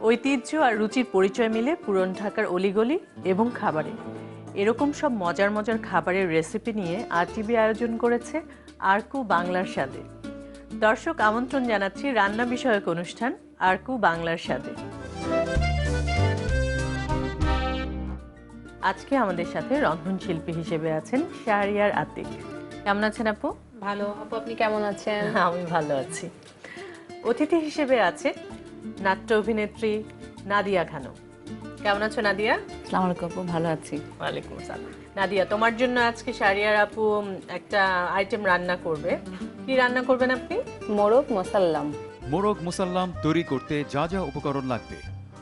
ঐতিহ্য আর রুচির পরিচয় মিলে পুরান ঢাকার অলিগলি এবং খাবারে এরকম সব মজার মজার খাবারের রেসিপি নিয়ে আরটিভি আয়োজন করেছে আরকু বাংলার স্বাদে। দর্শক আমন্ত্রণ জানাচ্ছি রান্না বিষয়ক অনুষ্ঠান আরকু বাংলার স্বাদে। আজকে আমাদের সাথে রন্ধনশিল্পী হিসেবে আছেন শাহরিয়ার আতিক। কেমন আছেন আপু? ভালো আপু, আপনি কেমন আছেন? আমি ভালো আছি। অতিথি হিসেবে আছে নাট্য অভিনেত্রী নাদিয়া খানম। কেমন আছো নাদিয়া? আসসালামু আলাইকুম আপু, ভালো আছি। ওয়ালাইকুম আসসালাম। নাদিয়া, তোমার জন্য আজকে শাহরিয়ার আপু একটা আইটেম রান্না করবে। কি রান্না করবেন আপনি? মোরগ মোসাল্লাম। মোরগ মুসাল্লাম তৈরি করতে যা যা উপকরণ লাগবে: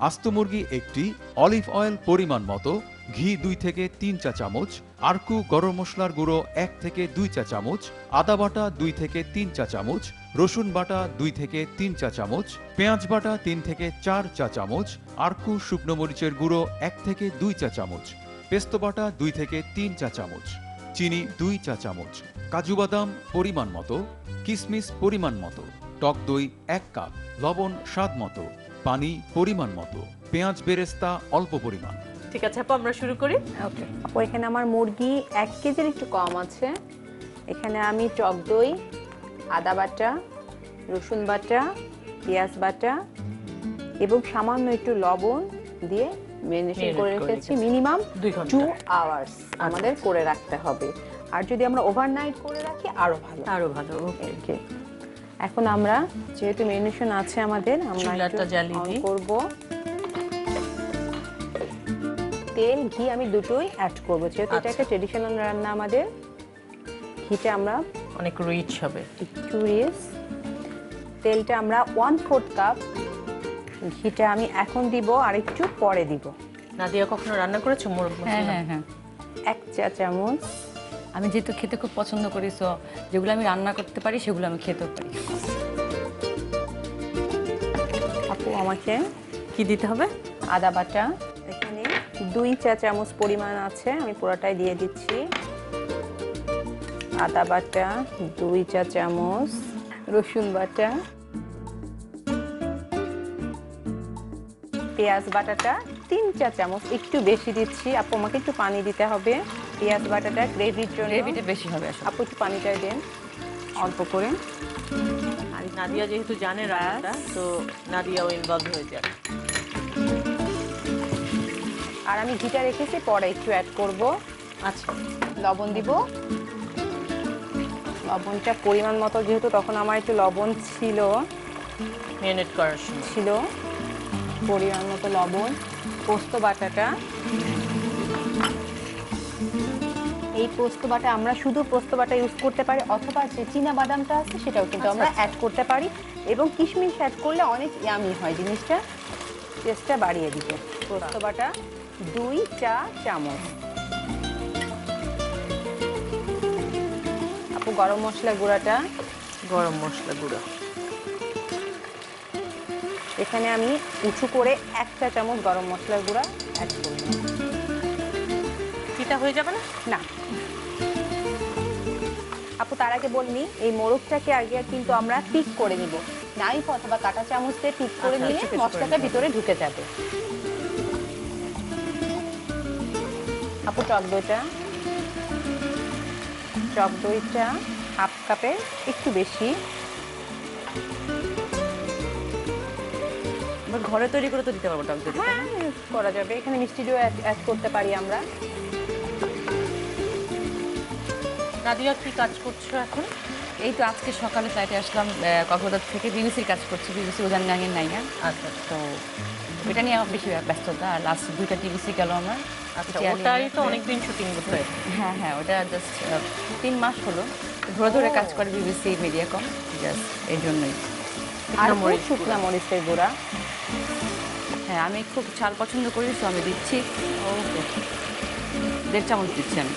আস্ত মুরগি একটি, অলিভ অয়েল পরিমাণ মতো, ঘি 2 থেকে 3 চা চামচ, আরকু গরম মশলার গুঁড়ো 1 থেকে 2 চা চামচ, আদা বাটা 2 থেকে 3 চা চামচ, রসুন বাটা 2 থেকে 3 চা চামচ, পেঁয়াজ বাটা 3 থেকে 4 চা চামচ, আরকু শুকনো মরিচের গুঁড়ো 1 থেকে 2 চা চামচ, পেস্তো বাটা 2 থেকে 3 চা চামচ, চিনি 2 চা চামচ, কাজু বাদাম পরিমাণ মতো, কিশমিশ পরিমাণ মতো, টক দই 1 কাপ, লবণ স্বাদ মতো, পানি পরিমাণ মতো, পেঁয়াজ বেরেস্তা অল্প পরিমাণ। ঠিক আছে আপু, আমরা শুরু করি। ওকে আপু, এখানে আমার মুরগি 1 কেজির একটু কম আছে। এখানে আমি টক দই, আদা বাটা, রসুন বাটা, পেঁয়াজ বাটা এবং সামান্য একটু লবণ দিয়ে মেরিনেশন করে রেখেছি। মিনিমাম 2 ঘন্টা 2 আওয়ার্স আমাদের করে রাখতে হবে। আর যদি আমরা ওভারনাইট করে রাখি আরো ভালো। আরো ভালো। ওকে, ওকে, এখন আমরা যেহেতু মেরিনেশন আছে আমাদের, আমরা চুলাটা জ্বালিয়ে দিই। করব। তেল ঘি আমি দুটোই অ্যাড করব, যেহেতু এটা একটা ট্রেডিশনাল রান্না আমাদের। ঘিটা আমরা অনেক রিচ হবে। একটু রিচ। তেলটা আমরা 1/4 কাপ। ঘিটা আমি এখন দিব আর একটু পরে দিব। নাদিয়া, কখনো রান্না করেছো মোরগ হ্যাঁ মশলা? হ্যাঁ হ্যাঁ 1 চা চামচ। আমি যেহেতু খেতে খুব পছন্দ করি, সো যেগুলো আমি রান্না করতে পারি সেগুলো আমি খেতেও পারি। আপু, আমাকে কি দিতে হবে? আদা বাটা এখানে 2 চা চামচ পরিমাণ আছে, আমি পুরোটাই দিয়ে দিচ্ছি। আদা বাটা 2 চা চামচ, রসুন বাটা, পেঁয়াজ বাটাটা 3 চা চামচ, একটু বেশি দিচ্ছি। আপু, আমাকে একটু পানি দিতে হবে পেঁয়াজ বাটাটা গ্রেভির জন্য। গ্রেভিটা বেশি হবে আসলে। আপু, একটু পানিটা দেন অল্প করে। আর নাদিয়া যেহেতু জানে রান্নাটা, তো নাদিয়াও ইনভলভ হয়ে যায়। আর আমি ঘিটা রেখেছি, পরে একটু অ্যাড করব। আচ্ছা, লবণ দিব। লবণটা পরিমাণ মতো, যেহেতু তখন আমার একটু লবণ ছিল মেরিনেট করার সময়। পরিমাণ মতো লবণ। পোস্ত বাটাটা, এই পোস্ত বাটা আমরা শুধু পোস্ত বাটা ইউজ করতে পারি, অথবা যে চীনা বাদামটা আছে সেটাও কিন্তু আমরা অ্যাড করতে পারি। এবং কিশমিশ অ্যাড করলে অনেক ইয়ামি হয়, জিনিসটা টেস্টটা বাড়িয়ে দিবে। পোস্ত বাটা 2 চা চামচ। আপু, গরম মশলা গুঁড়াটা, গরম মশলা গুঁড়ো এখানে আমি উঁচু করে 1 চা চামচ গরম মশলার গুঁড়া অ্যাড করব। চিটা হয়ে যাবে না? না আপু, তার আগে বলিনি, এই মোরগটাকে আগে কিন্তু আমরা পিক করে নিব। নাইফ অথবা কাঁটা চামচ দিয়ে পিক করে নিলে মশলাটা ভিতরে ঢুকে যাবে। আপু, টক দইটা 1/2 কাপের একটু বেশি। ঘরে তৈরি করে তো দিতে পারবো টক দই। হ্যাঁ, করা যাবে। এখানে মিষ্টি দই অ্যাড করতে পারি আমরা। নাদিয়া, কি কাজ করছো এখন? এই তো আজকে সকালে ফ্লাইটে আসলাম কক্সবাজার থেকে, বিবিসির কাজ করছি, বিবিসি উজান গাঙের নাইয়া। আচ্ছা, তো এটা নিয়ে আমার বেশি ব্যস্ততা। আর লাস্ট 2টা টিভিসি গেল আমার। আচ্ছা, ওটাই তো অনেকদিন শুটিং করতে হয়। হ্যাঁ হ্যাঁ, ওটা জাস্ট 3 মাস হলো ধরে ধরে কাজ করে বিবিসি মিডিয়াকম, জাস্ট এই জন্যই। আর শুকনা মরিচের গুঁড়া। হ্যাঁ, আমি খুব ঝাল পছন্দ করি, তো আমি দিচ্ছি 1.5 চামচ দিচ্ছি আমি।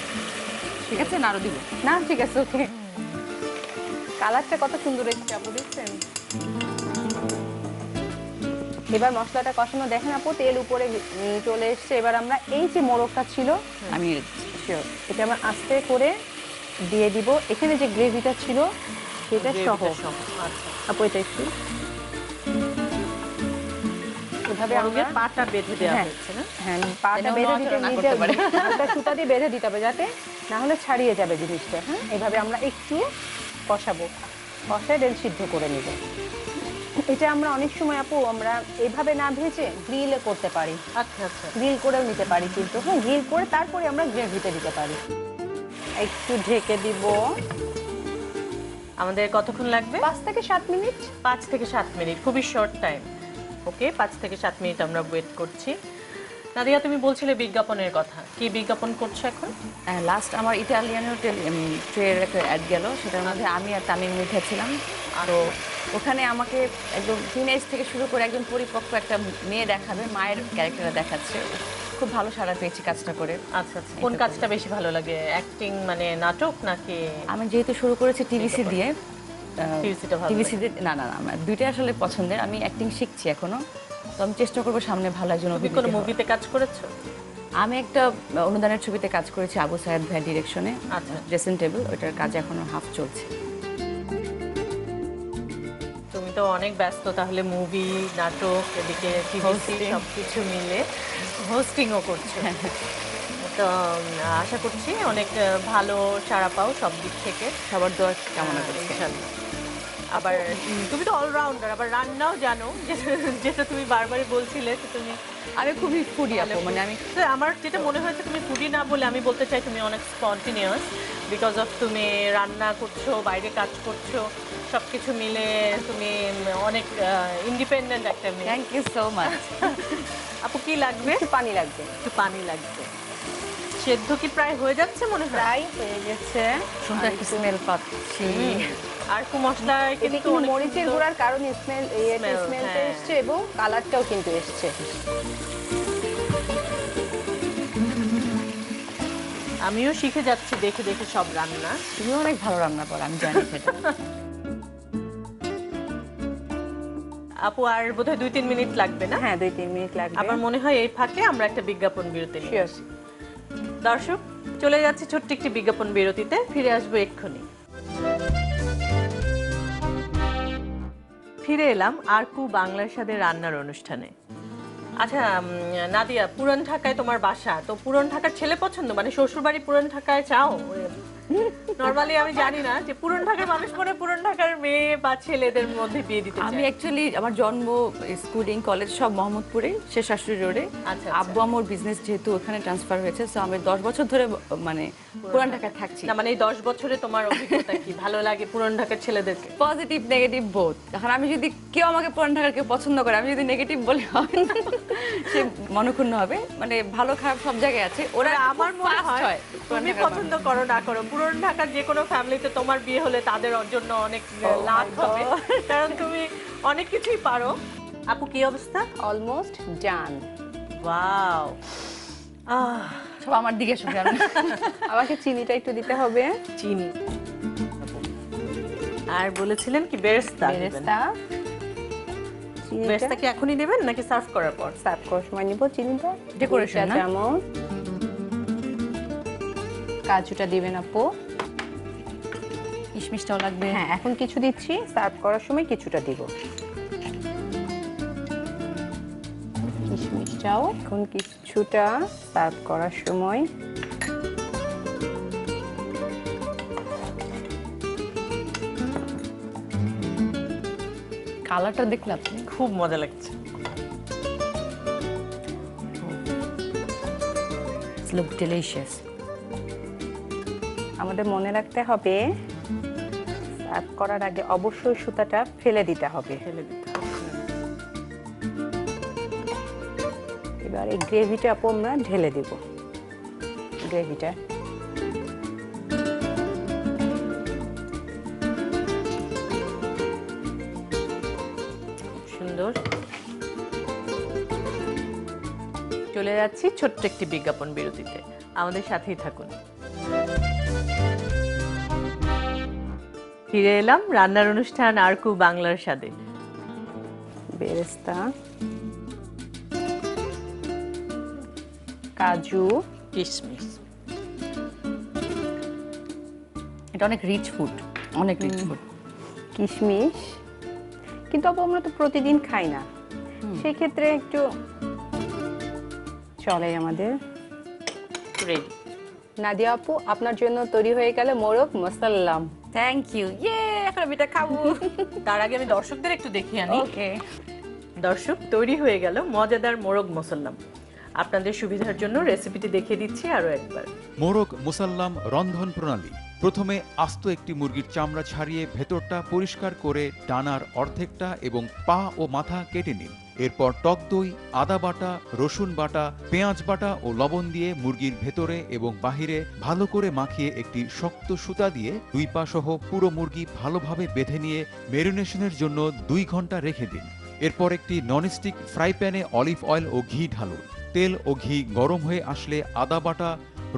ঠিক আছে, না আরও দিব? না, ঠিক আছে, ওকে। কালারটা কত সুন্দর এসেছে আপু, দেখছেন? এবার মশলাটা কষানো দেখেন আপু, তেল উপরে চলে এসছে। এবার আমরা এই যে মোরগটা ছিল, আমি এটা আমরা আস্তে করে দিয়ে দিব। এখানে যে গ্রেভিটা ছিল সেটা সহ। আচ্ছা আপু, এটা একটু এভাবে মোরগের আমরা পাটা বেঁধে দেওয়া হ্যাঁ। হচ্ছে না? হ্যাঁ পাটা যেন বেঁধে নড়াচড়া দিতে না নিতে করতে পারে। ওটা সুতা দিয়ে বেঁধে দিতে হবে যাতে না হলে ছাড়িয়ে যাবে জিনিসটা। হ্যাঁ এভাবে আমরা একটু কষাবো, কষায় দেন সিদ্ধ করে নিব। এটা আমরা অনেক সময় আপু আমরা এইভাবে না ভেজে গ্রিলে করতে পারি, আচ্ছা আচ্ছা। গ্রিল করেও নিতে পারি, কিন্তু হ্যাঁ গ্রিল করে তারপরে আমরা গ্রেভিতে দিতে পারি। একটু ঢেকে দিব আমাদের কতক্ষণ লাগবে? 5 থেকে 7 মিনিট। 5 থেকে 7 মিনিট, খুবই শর্ট টাইম। ওকে, 5 থেকে 7 মিনিট আমরা ওয়েট করছি। নাদিয়া, তুমি বলছিলে বিজ্ঞাপনের কথা, কি বিজ্ঞাপন করছো এখন? লাস্ট আমার ইটালিয়ানো ট্রের একটা অ্যাড গেল, সেটার মধ্যে আমি আর তামিম মিঠা ছিলাম। আরও ওখানে আমাকে একদম টিনেজ থেকে শুরু করে একদম পরিপক্ক একটা মেয়ে দেখাবে, মায়ের ক্যারেক্টারটা দেখাচ্ছে। খুব ভালো সাড়া পেয়েছি কাজটা করে। আচ্ছা আচ্ছা। কোন কাজটা বেশি ভালো লাগে, অ্যাক্টিং মানে নাটক নাকি? আমি যেহেতু শুরু করেছি টিভিসি দিয়ে, টিভিসিটা ভালো টিভিসি দিয়ে না না না আমার দুইটাই আসলে পছন্দের। আমি অ্যাক্টিং শিখছি এখনো, তো আমি চেষ্টা করবো সামনে ভালো একজন তুমি অভিনেত্রী কোনো হওয়ার। মুভিতে কাজ করেছো? আমি একটা অনুদানের ছবিতে কাজ করেছি আবু সায়েদ ভাই ডিরেকশনে, আচ্ছা। ড্রেসিং টেবিল, ওইটার কাজ এখনো হাফ চলছে। তুমি তো অনেক ব্যস্ত তাহলে, মুভি, নাটক, এদিকে টিভিসি Hosting. সবকিছু মিলে হোস্টিংও করছো। তো আশা করছি অনেক ভালো সাড়া পাও সব দিক থেকে। সবার দোয়া কামনা করছি। ইনশাআল্লাহ। আবার তুমি তো অলরাউন্ডার, আবার রান্নাও জানো, যেটা তুমি বারবারই বলছিলে যে তুমি আমি খুবই ফুডি আপু, মানে আমি তো আমার যেটা মনে হয়েছে তুমি ফুডি না বলে আমি বলতে চাই তুমি অনেক স্পন্টিনিয়াস, বিকজ অফ তুমি রান্না করছো, বাইরে কাজ করছো, সব কিছু মিলে তুমি অনেক ইন্ডিপেন্ডেন্ট একটা মেয়ে। Thank you so much. আপু কি লাগবে? একটু পানি লাগবে। একটু পানি লাগবে। সেদ্ধ কি প্রায় হয়ে যাচ্ছে মনে হয়? প্রায় হয়ে গেছে। সুন্দর একটা স্মেল পাচ্ছি। আর কু মশলা এটা কিন্তু কিন্তু অনেক মরিচের সুন্দর। গুঁড়ার কারণে স্মেলটা হ্যাঁ। এসছে এবং কালারটাও কিন্তু এসছে। আমিও শিখে যাচ্ছি দেখে দেখে সব রান্না। তুমি অনেক ভালো রান্না করো, আমি জানি সেটা। আপু আর বোধহয় 2-3 মিনিট লাগবে না? হ্যাঁ 2-3 মিনিট লাগবে। আমার মনে হয় এই ফাঁকে আমরা একটা বিজ্ঞাপন বিরতি নিয়ে Sure. আসি। দর্শক, চলে যাচ্ছে ছোট্ট একটি বিজ্ঞাপন বিরতিতে, ফিরে আসবো এক্ষুনি। ফিরে এলাম আরকু বাংলার স্বাদের রান্নার অনুষ্ঠানে। আচ্ছা নাদিয়া, পুরান ঢাকায় তোমার বাসা, তো পুরান ঢাকার ছেলে পছন্দ, মানে শ্বশুরবাড়ি পুরান ঢাকায় চাও? নরমালি আমি জানি না যে পুরান ঢাকার মানুষ মনে হয় পুরান ঢাকার মেয়ে বা ছেলেদের মধ্যে বিয়ে দিতে আমি চায়। অ্যাকচুয়ালি আমার জন্ম, স্কুলিং, কলেজ সব মোহাম্মদপুরে, সে শাশুড়ি রোডে। আচ্ছা, আব্বু আমার বিজনেস যেহেতু ওখানে ট্রান্সফার হয়েছে, সো আমি 10 বছর ধরে মানে পুরান ঢাকায় থাকছি। না মানে এই 10 বছরে তোমার অভিজ্ঞতা কি, ভালো লাগে পুরান ঢাকার ছেলেদেরকে? Positive negative both. এখন আমি যদি কেউ আমাকে পুরান ঢাকার কেউ পছন্দ করে, আমি যদি নেগেটিভ বলি হবে না, সে মনক্ষুণ্ণ হবে। মানে ভালো খারাপ সব জায়গায় আছে। ওরা আমার মনে fast হয় পুরান তুমি ঢাকার পছন্দ করো না করো, পুরান ঢাকার যে কোনো ফ্যামিলিতে তোমার বিয়ে হলে তাদের জন্য অনেক লাভ হবে, কারণ তুমি অনেক কিছুই পারো। আপু কি অবস্থা? Almost done. ওয়াও, সব আমার দিকে শুনে। আমাকে চিনিটা একটু দিতে হবে। চিনি। আর বলেছিলেন কি বেরেস্তা দিবেন? বেরেস্তা। চিনিটা বেরেস্তা কি এখনই দেবেন নাকি সার্ভ করার পর? সার্ভ করার সময় নিব চিনিটা। Decoration, 2 না? চামচ। কাজুটা দিবেন আপু। কিশমিশটাও লাগবে। হ্যাঁ এখন কিছু দিচ্ছি, সার্ভ করার সময় কিছুটা দিব। কিশমিশটাও এখন কিছুটা সার্ভ করার সময়। কালারটা দেখলে আপনি খুব মজা লাগছে। Look delicious. আমাদের মনে রাখতে হবে সার্ভ করার আগে অবশ্যই সুতাটা ফেলে দিতে হবে। ফেলে দিতে হবে। এবার এই গ্রেভিটা আপু আমরা ঢেলে দিব। গ্রেভিটা সুন্দর। চলে যাচ্ছি ছোট্ট একটি বিজ্ঞাপন বিরতিতে, আমাদের সাথেই থাকুন। ফিরে এলাম রান্নার অনুষ্ঠান আরকু বাংলার স্বাদে। বেরেস্তা, কাজু, কিশমিশ। এটা অনেক রিচ ফুড, অনেক রিচ ফুড। কিশমিশ। কিন্তু আপু আমরা তো প্রতিদিন খাই না, সেক্ষেত্রে একটু চলে আমাদের। রেডি। নাদিয়া আপু, আপনার জন্য তৈরি হয়ে গেল মোরগ মুসাল্লাম। Thank you. এখন আমি এটা খাবো। তার আগে আমি দর্শকদের একটু দেখিয়ে আনি। ওকে। দর্শক, তৈরি হয়ে গেল মজাদার মোরগ মুসাল্লাম। আপনাদের সুবিধার জন্য রেসিপিটি দেখিয়ে দিচ্ছি আরো একবার। মোরগ মুসাল্লাম রন্ধন প্রণালী। প্রথমে আস্ত একটি মুরগির চামড়া ছাড়িয়ে ভেতরটা পরিষ্কার করে ডানার অর্ধেকটা এবং পা ও মাথা কেটে নিন। এরপর টক দই, আদা বাটা, রসুন বাটা, পেঁয়াজ বাটা ও লবণ দিয়ে মুরগির ভেতরে এবং বাহিরে ভালো করে মাখিয়ে একটি শক্ত সুতা দিয়ে দুই পা সহ পুরো মুরগি ভালোভাবে বেঁধে নিয়ে ম্যারিনেশনের জন্য 2 ঘন্টা রেখে দিন। এরপর একটি ননস্টিক ফ্রাই প্যানে অলিভ অয়েল ও ঘি ঢালুন। তেল ও ঘি গরম হয়ে আসলে আদা বাটা,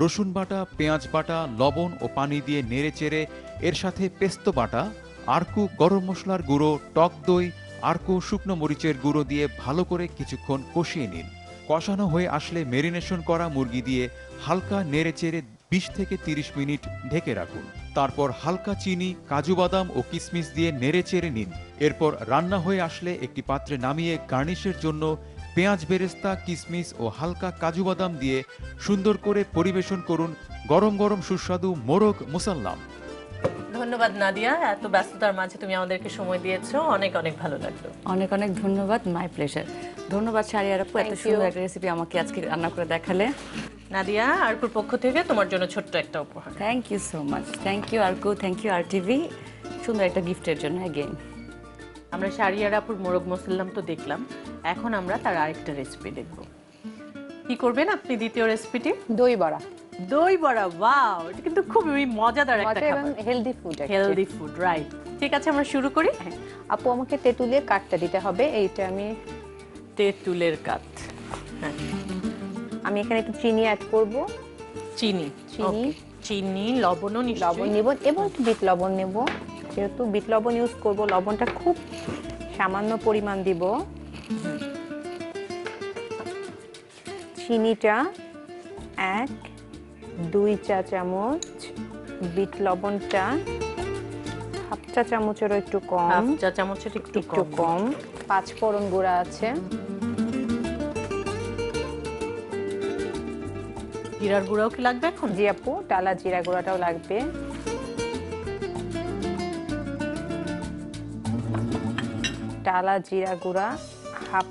রসুন বাটা, পেঁয়াজ বাটা, লবণ ও পানি দিয়ে নেড়েচেড়ে এর সাথে পেস্তো বাটা, আরকু গরম মশলার গুঁড়ো, টক দই, আরকু শুকনো মরিচের গুঁড়ো দিয়ে ভালো করে কিছুক্ষণ কষিয়ে নিন। কষানো হয়ে আসলে ম্যারিনেশন করা মুরগি দিয়ে হালকা নেড়েচেড়ে 20 থেকে 30 মিনিট ঢেকে রাখুন। তারপর হালকা চিনি, কাজু বাদাম ও কিশমিশ দিয়ে নেড়েচেড়ে নিন। এরপর রান্না হয়ে আসলে একটি পাত্রে নামিয়ে গার্নিশের জন্য পেঁয়াজ বেরেস্তা, কিশমিশ ও হালকা কাজু বাদাম দিয়ে সুন্দর করে পরিবেশন করুন গরম গরম সুস্বাদু মোরগ মুসাল্লাম। ধন্যবাদ নাদিয়া, এত ব্যস্ততার মাঝে তুমি আমাদেরকে সময় দিয়েছো, অনেক অনেক ভালো লাগলো। অনেক অনেক ধন্যবাদ। My pleasure. ধন্যবাদ শারিয়ার আপু, এত Thank সুন্দর you. একটা রেসিপি আমাকে আজকে রান্না করে দেখালে। নাদিয়া, আরকুর পক্ষ থেকে তোমার জন্য ছোট্ট একটা উপহার। Thank you so much. Thank you Arku, thank you আর টিভি, সুন্দর একটা গিফটের জন্য অ্যাগেইন। আমরা শারিয়ার আপুর মোরগ মুসাল্লাম তো দেখলাম, এখন আমরা তার আরেকটা রেসিপি দেখব। কি করবেন আপনি দ্বিতীয় রেসিপিটি? দই বড়া। দই বড়া। ওয়াও, এটা কিন্তু খুবই মজাদার একটা মজা এবং খাবার। Healthy food. Healthy food, right. ঠিক আছে, আমরা শুরু করি। আপু, আমাকে তেঁতুলের কাঠটা দিতে হবে। এইটা আমি তেঁতুলের কাঠ। হ্যাঁ, আমি এখানে একটু চিনি অ্যাড করব। চিনি। চিনি। Okay, চিনি, লবণও লবণ নিশ্চয়ই। নেব এবং একটু বিট লবণ নেব। যেহেতু বিট লবণ ইউজ করব, লবণটা খুব সামান্য পরিমাণ দিব। চিনিটা 1-2 চা চামচ, বিট লবণটা হাফ চা চামচেরও একটু কম। হাফ চা চামচের একটু একটু কম। কম। 5 ফোড়ন গুঁড়া আছে। জিরার গুঁড়াও কি লাগবে এখন? জি আপু, টালা জিরা গুঁড়াটাও লাগবে। টালা জিরা গুঁড়া হাফ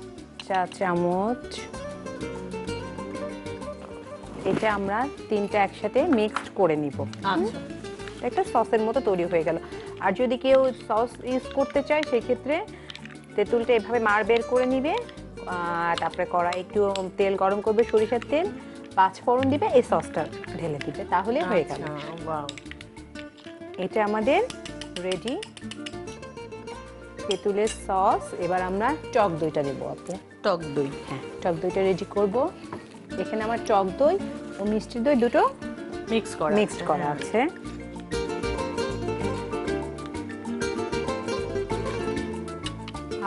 চা চামচ। এটা আমরা তিনটা একসাথে মিক্সড করে নিব। আচ্ছা, একটা সসের মতো তৈরি হয়ে গেল। আর যদি কেউ সস ইউজ করতে চায়, সেক্ষেত্রে তেঁতুলটা এভাবে মার বের করে নিবে, তারপরে কড়াই একটু তেল গরম করবে, সরিষার তেল, 5 ফোড়ন দিবে, এই সসটা ঢেলে দিবে, তাহলে হয়ে গেল। আচ্ছা, ওয়াও। এটা আমাদের রেডি তেঁতুলের সস। এবার আমরা টক দইটা দেবো আপু। টক দই। হ্যাঁ, টক দইটা রেডি করব। এখানে আমার টক দই ও মিষ্টি দই দুটো মিক্স করা মিক্সড করা আছে।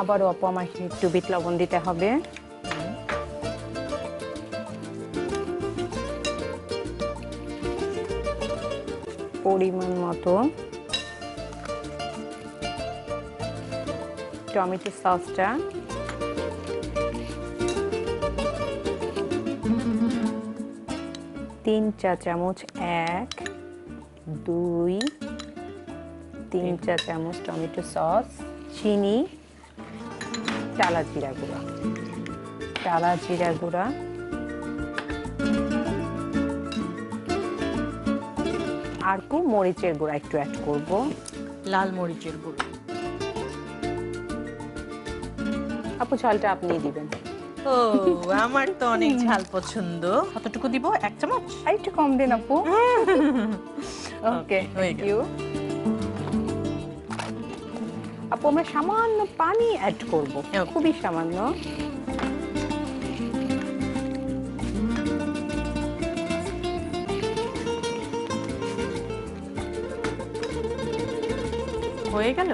আবারও আপু আমাকে একটু বিট লবণ দিতে হবে। পরিমাণ মতো টমেটো সসটা, তিন চা চামচ, 1-2-3 চা চামচ টমেটো সস, চিনি, টালা জিরা গুঁড়া, আরকু মরিচের গুঁড়া একটু অ্যাড করব। লাল মরিচের গুঁড়ো। আপু, ঝালটা আপনিই দিবেন। ও, আমার তো অনেক ঝাল পছন্দ। কতটুকু দিব? 1 চামচ? আর একটু কম দিন আপু। ওকে, হয়ে থ্যাংক গেল। ইউ। আপু, আমরা সামান্য পানি অ্যাড করব, Okay. খুবই সামান্য। হয়ে গেল।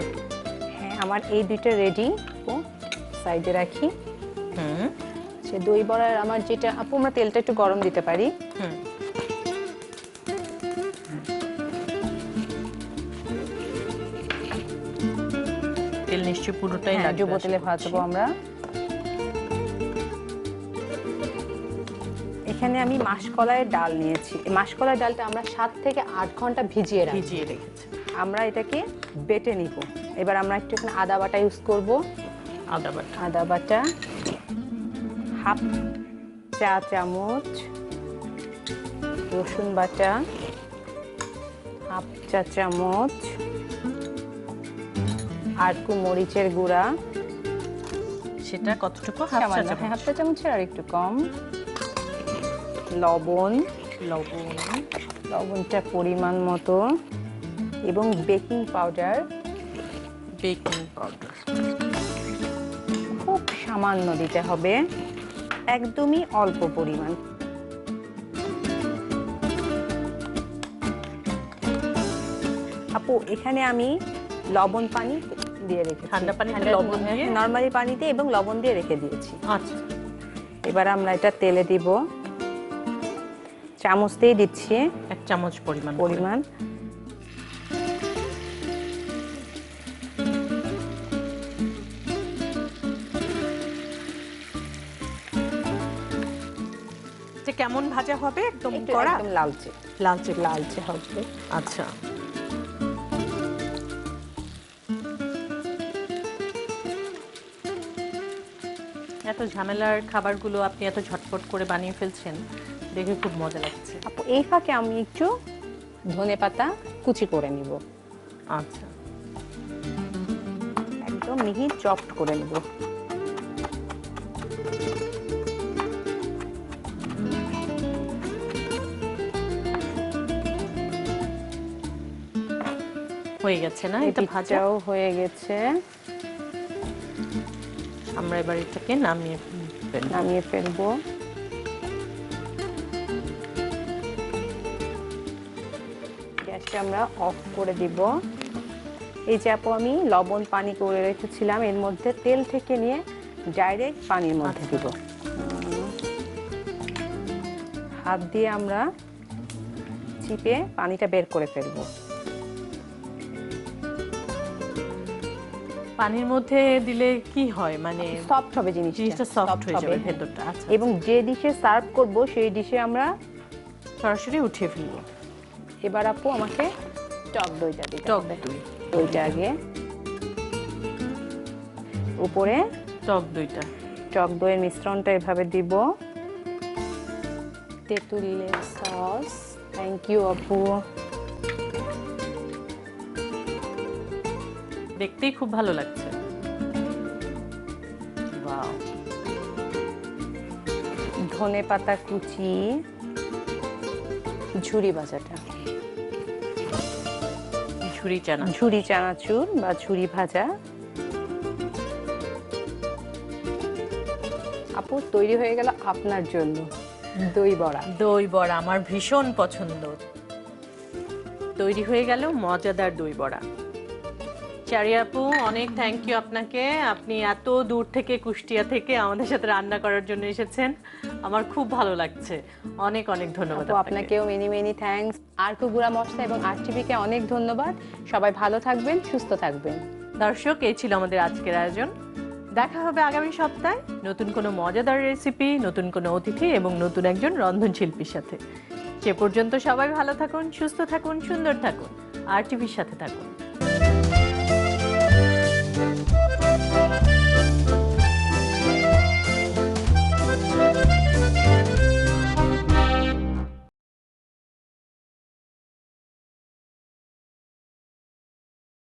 হ্যাঁ, আমার এই দুইটা রেডি। সাইডে রাখি। হুম সে দই বড়ার আমার যেটা, আপু আমরা তেলটা একটু গরম দিতে পারি। হুম। তেল নিশ্চয়ই পুরোটাই হ্যাঁ, লাগবে। ডুবো আশা তেলে করছি। ভাজবো আমরা। এখানে আমি মাসকলাইয়ের ডাল নিয়েছি। এই মাসকলাইয়ের ডালটা আমরা 7 থেকে 8 ঘন্টা ভিজিয়ে রাখি। ভিজিয়ে রেখেছে। আমরা এটাকে বেটে নিব। এবার আমরা একটু এখানে আদা বাটা ইউজ করব। আদা বাটা, আদা বাটা হাফ চা চামচ, রসুন বাটা হাফ চা চামচ, আরকু মরিচের গুঁড়া সেটা কতটুকু? হাফ চা সামান্য, চামচ। হাফ চা চামচের আর একটু কম, লবণ, লবণটা পরিমাণ মতো, এবং বেকিং পাউডার খুব সামান্য দিতে হবে, একদমই অল্প পরিমাণ। আপু এখানে আমি লবণ পানি দিয়ে রেখেছি। ঠান্ডা পানিতে লবণ দিয়ে? নরমালি পানিতে এবং লবণ দিয়ে রেখে দিয়েছি। আচ্ছা, এবার আমরা এটা তেলে দিব। চামচ দিয়ে দিচ্ছি 1 চামচ পরিমাণ। যে কেমন ভাজা হবে? একদম একটু কড়া? একদম লালচে লালচে হবে। আচ্ছা, এত ঝামেলার খাবারগুলো আপনি এত ঝটপট করে বানিয়ে ফেলছেন, দেখে খুব মজা লাগছে। আপু এই ফাঁকে আমি একটু ধনেপাতা কুচি করে নিব। আচ্ছা, একদম মিহি চপড করে নিব। হয়ে গেছে না এটা ভাজা? ভাজাও হয়ে গেছে। আমরা এবার এটাকে নামিয়ে ফেলবো। নামিয়ে ফেলবো। গ্যাসটা আমরা অফ করে দিব। এই যে আপু আমি লবণ পানি করে রেখেছিলাম, এর মধ্যে তেল থেকে নিয়ে ডাইরেক্ট পানির মধ্যে দিব। হাত দিয়ে আমরা চিপে পানিটা বের করে ফেলবো। পানির মধ্যে দিলে কি হয়, মানে সফট হবে জিনিসটা সফট হয়ে যাবে ভেতরটা? আচ্ছা, এবং যে ডিশে সার্ভ করব সেই ডিশে আমরা সরাসরি উঠিয়ে ফেলবো। এবার আপু আমাকে টক দইটা দিতে টক হবে। দই, দইটা আগে উপরে টক দইটা, টক দইয়ের মিশ্রণটা এভাবে দিব। তেঁতুলের সস, থ্যাংক ইউ আপু। দেখতেই খুব ভালো লাগছে। ওয়াও, ধনে পাতা কুচি, ঝুরি ভাজাটা, ঝুরি চানা, ঝুরি চানাচুর বা ঝুরি ভাজা। আপু তৈরি হয়ে গেল আপনার জন্য দই বড়া। দই বড়া আমার ভীষণ পছন্দ। তৈরি হয়ে গেল মজাদার দই বড়া। চারি আপু, অনেক থ্যাংক ইউ আপনাকে। আপনি এত দূর থেকে, কুষ্টিয়া থেকে আমাদের সাথে রান্না করার জন্য এসেছেন, আমার খুব ভালো লাগছে। অনেক অনেক ধন্যবাদ আপু আপনাকেও মেনি মেনি থ্যাঙ্কস। আরকু গুঁড়া মশলা এবং আরটিভিকে অনেক ধন্যবাদ। সবাই ভালো থাকবেন, সুস্থ থাকবেন। দর্শক, এই ছিল আমাদের আজকের আয়োজন। দেখা হবে আগামী সপ্তাহে নতুন কোনো মজাদার রেসিপি, নতুন কোনো অতিথি এবং নতুন একজন রন্ধনশিল্পীর সাথে। সে পর্যন্ত সবাই ভালো থাকুন, সুস্থ থাকুন, সুন্দর থাকুন, আরটিভির সাথে থাকুন।